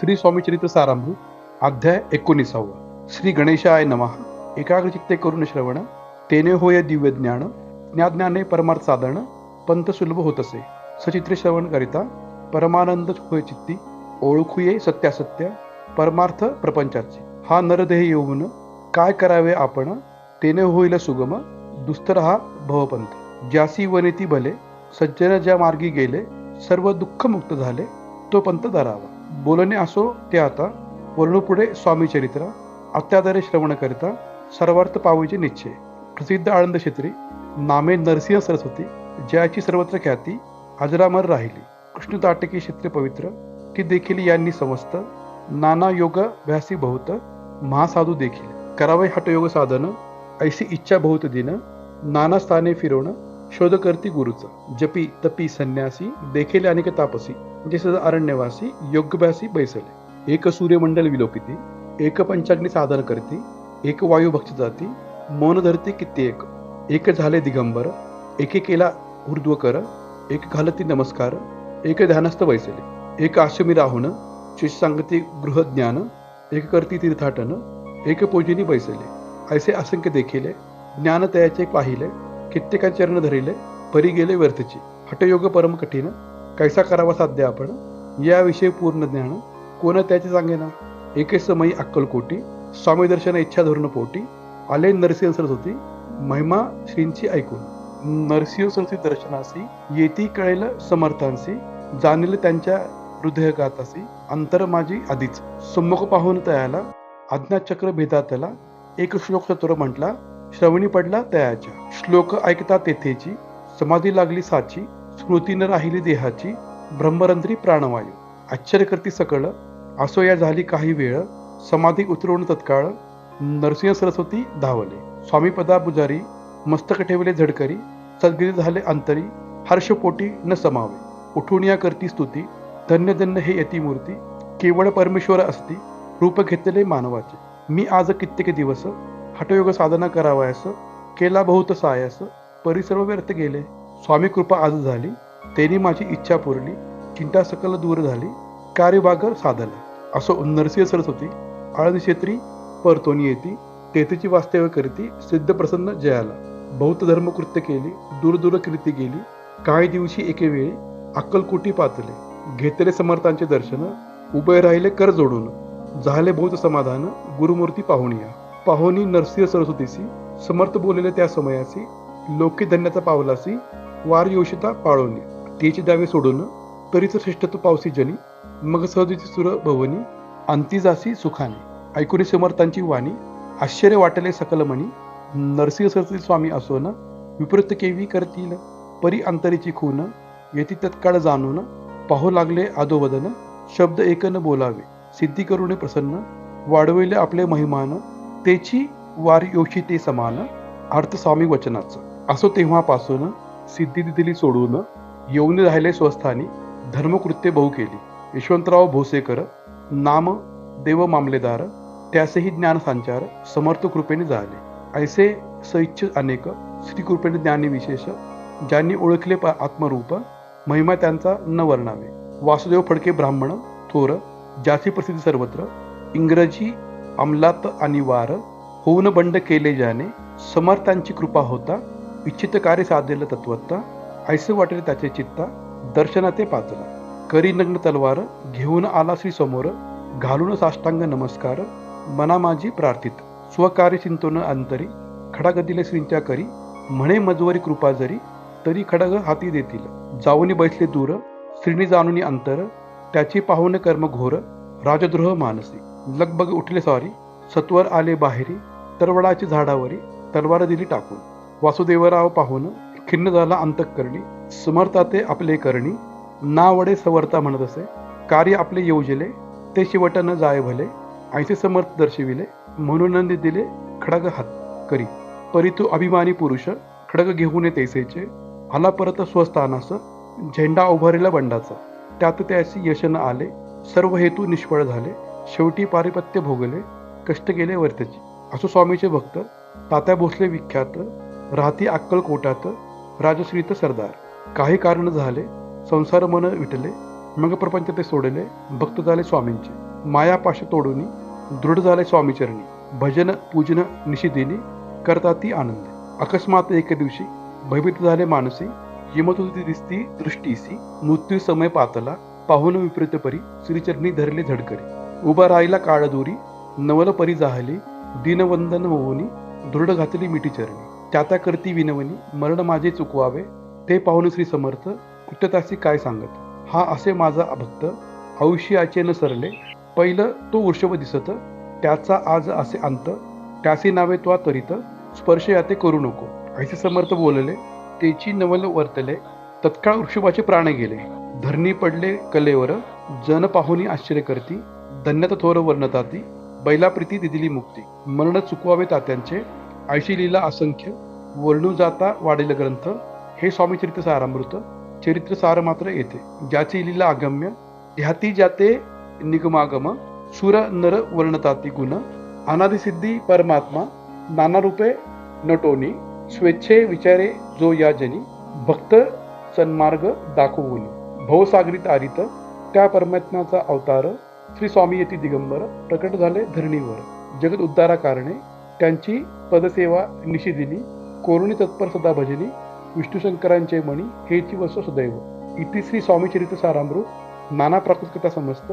श्री स्वामी चरित्र सारामृत अध्याय 19. श्री गणेशाय नमः. एकाग्रचित्ते करून श्रवण, तेने होय दिव्य ज्ञान, ज्ञाज्ञाने परमार्थ साधन, पंथ सुलभ होतसे. सचित्रे श्रवण करिता परमानंद होय चित्ती, ओळखुये सत्यासत्य परमार्थ प्रपंचाचे. हा नरदेह येऊन काय करावे आपण, तेने होईल सुगम दुस्तर हा भवपंथ. ज्यासी वनेती भले, सज्जन ज्या मार्गी गेले, सर्व दुःख मुक्त झाले, तो पंथ धरावा. बोलणे असो ते आता, वर्णू पुढे स्वामी चरित्र. अत्यादरे श्रवण करिता सर्वार्थ पावायचे निश्चय. प्रसिद्ध आळंद क्षेत्री नामे नरसिंह सरस्वती, ज्याची सर्वत्र ख्याती अजरामर राहिली. कृष्ण ताटकी क्षेत्रे पवित्र, ती देखील यांनी समस्त. नाना योग भ्यासी बहुत, महासाधू देखील. करावे हटयोग साधन, ऐसी इच्छा बहुत दिन. नाना स्थाने फिरवण, शोध करती गुरुच. जपी तपी संन्यासी, देखील अनेक तापसी. जसे अरण्यवासी योग्यभ्यासी बैसले. एक सूर्यमंडल विलोकिती, एक पंचाग्नी साधन करती. एक वायू भक्ष जाती, मौन धरती कित्येक. एक झाले दिगंबर, एके केला ऊर्ध्वकर. एक घालती नमस्कार, एक ध्यानस्थ बैसले. एक आश्रमी राहुन, शिष्य सांगती गृहज्ञान. एक करती तीर्थाटन, एक पूजनी बैसले. ऐसे असंख्य देखिले, ज्ञान तयाचे पाहिले. कित्येका चरण धरिले, परी गेले व्यर्थची. हठयोग परम कठीण, कैसा करावा साध्य आपण. याविषयी पूर्ण ज्ञान, कोण त्याचे सांगेना. एके समयी अक्कलकोटी, स्वामी दर्शन इच्छा धरून पोटी. आले नरसिंह सरस्वती, महिमा श्रींची ऐकून. नरसिंह सरस्वती दर्शनासी, येती कळेल समर्थांसी. जाणील त्यांच्या हृदयगातासी, अंतर माझी आधीच. सम्मुख पाहून तयाला, आज्ञाचक्र भेदातला. एक श्लोक चतुर म्हटला, श्रवणी पडला तयाच्या. श्लोक ऐकता तेथेची, समाधी लागली साची. स्मृती न राहिली देहाची, ब्रह्मरंध्री प्राणवायू. आश्चर्य करती सकळ, असो या झाली काही वेळ. समाधी उतरवून तत्काळ, नरसिंह सरस्वती धावले. स्वामी पदा पुजारी, मस्तक ठेवले झडकरी. सद्गती झाले अंतरी, हर्षपोटी न समावे. उठून या करती स्तुती, धन्य धन्य हे यती मूर्ती. केवळ परमेश्वर असती, रूप घेतले मानवाचे. मी आज कित्येक दिवस, हठयोग साधना करावयास. केला बहुत सायास, परी सर्व व्यर्थ गेले. स्वामी कृपा आज झाली, तेनी माझी इच्छा पुरली. चिंता सकल दूर झाली, कार्यभाग साधला. असो नरसिंह सरस्वती आळंद क्षेत्री परतोनी येती. तेथेची वास्तव्य करती, सिद्ध प्रसन्न जयाला. बहुत धर्मकृत्य केली, दूर दूर कीर्ती गेली. काही दिवशी एके वेळी अक्कलकोटी पातले. घेतले समर्थांचे दर्शन, उभे राहिले कर जोडून. झाले बहुत समाधान, गुरुमूर्ती पाहुणिया. पाहुणी नरसिंह सरस्वतीसी, समर्थ बोलले त्या समयासी. लोके धन्याचा पावलासी, वार योषिता पाळोनी. तेची द्यावे सोडून, तरीच श्रेष्ठत्व पावसी जनी. मग सहजीची सुर भवनी, अंती जासी सुखाने. ऐकुनी समर्थांची वाणी, आश्चर्य वाटले सकल मनी. नरसिंह सरस्वती स्वामी असोन, विपरीत केवी करतील. परी अंतरीची खून, येती तत्काळ जाणून. पाहू लागले आदोवदन, शब्द एक न बोलावे. सिद्धी करुणे प्रसन्न, वाढविले आपले महिमान. तेची वार योषिते समान, अर्थ स्वामी वचनाचं. असो तेव्हापासून, सिद्धी दिली सोडून. येऊन राहिले स्वस्थानी, धर्मकृत्य बहु केली. यशवंतराव भोसेकर नाम, देव मामलेदार. त्यासही ज्ञान संचार, समर्थ कृपेने झाले. ऐसे सैच्छ अनेक, श्रीकृपेने ज्ञानी विशेष. ज्यांनी ओळखले आत्मरूप, महिमा त्यांचा न वर्णावे. वासुदेव फडके ब्राह्मण थोर, ज्याची प्रसिद्धी सर्वत्र. इंग्रजी अंमलात आणि वार, होऊन बंड केले ज्याने. समर्थांची कृपा होता, इच्छित कार्य साधेल तत्वता. ऐसे वाटेल त्याचे चित्ता, दर्शना ते पाचला. करी नग्न तलवार, घेऊन आला श्री समोर. घालून साष्टांग नमस्कार, मना माझी प्रार्थित. स्वकार्य चिंतन अंतरी, खडाग दिले श्रींच्या करी. म्हणे मजवरी कृपा जरी, तरी खडग हाती देतील. जाऊनी बैसले दूर, श्रीनी जाणूनी अंतर. त्याची पाहून कर्म घोर, राजद्रोह मानसी. लगबग उठले सॉरी, सत्वर आले बाहेरी. तरवडाची झाडावरी, तलवार दिली टाकून. वासुदेवराव पाहून, खिन्न झाला अंतःकरणी. समर्थाते आपले करणी, नावडे सवर्ता म्हणत असे. कार्य आपले योजले, ते शेवट न जाय भले. ऐसे समर्थ दर्शविले, म्हणून दिले खडग हात करी. परी तू अभिमानी पुरुष, खडग घेऊन तैसेचे. आला परत स्वस्थानास, झेंडा उभारला बंडाचा. त्यात त्याशी यश न आले, सर्व हेतू निष्फळ झाले. शेवटी पारिपत्य भोगले, कष्ट गेले वर्थची. असो स्वामीचे भक्त तात्या भोसले विख्यात, राहती अक्कलकोटात. राजश्रीत सरदार. काही कारण झाले, संसार मन विटले. मग प्रपंच ते सोडले, भक्त झाले स्वामींचे. मायापाश तोडूनी दृढ झाले स्वामीचरणी. भजन पूजन निशिदिनी करता ती आनंद. अकस्मात एक दिवशी भयभीत झाले मानसी. यमदूती दिसती दृष्टीसी. मृत्यू समय पातला पाहून विपरीत परी. श्रीचरणी धरले झडकरी. उभा राहिला काळ दूरी नवल परी जाहली. दीनवंदन होऊनी दृढ घातली मिठी चरणी. त्याता करती विनवणी मरण माझे चुकवावे. ते पाहून श्री समर्थ कृत्यतासी काय सांगत. हा असे माझा भक्त आयुष्याचे न सरले. पहिलं तो वृषभ दिसत त्याचा आज असे अंत. त्याचे नावे त्वा तरित स्पर्श याते करू नको. ऐसे समर्थ बोलले तेची नवल वर्तले. तत्काळ वृषभाचे प्राण गेले. धरणी पडले कलेवर जन पाहुनी आश्चर्य करती. धन्यत थोर वर्णताती बैला प्रीती दिदिली मुक्ती. मरण चुकवावे तात्यांचे ऐशी लीला असंख्य. वर्णू जाता वाढेल ग्रंथ. हे स्वामीचरित्र सारामृत चरित्र सार मात्र येते. ज्याची लीला अगम्य ह्याती जाते निगमागम. सुर नर वर्णताती गुण. अनादिसिद्धी परमात्मा नाना रूपे नटोनी. स्वेच्छे विचारे जो या जनी. भक्त सन्मार्ग दाखवून. भवसागरी तारित त्या परमात्म्याचा अवतार. श्री स्वामी येती दिगंबर प्रकट झाले धरणीवर. जगत उद्धारा कारणे त्यांची पदसेवा निशिदिनी. कोरुणी तत्पर सदा भजनी. विष्णू शंकरांचे मणी हेची वस्व सदैव. इति श्री स्वामी चरित्र सारामृत नाना प्राकृत कथा समस्त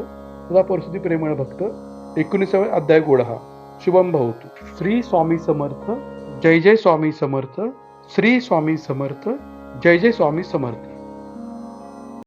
सदा परिस्थिती प्रेमळ भक्त 19वा अध्याय गोडहा. शुभम भवतु. श्री स्वामी समर्थ. जय जय स्वामी समर्थ. श्री स्वामी समर्थ. जय जय स्वामी समर्थ.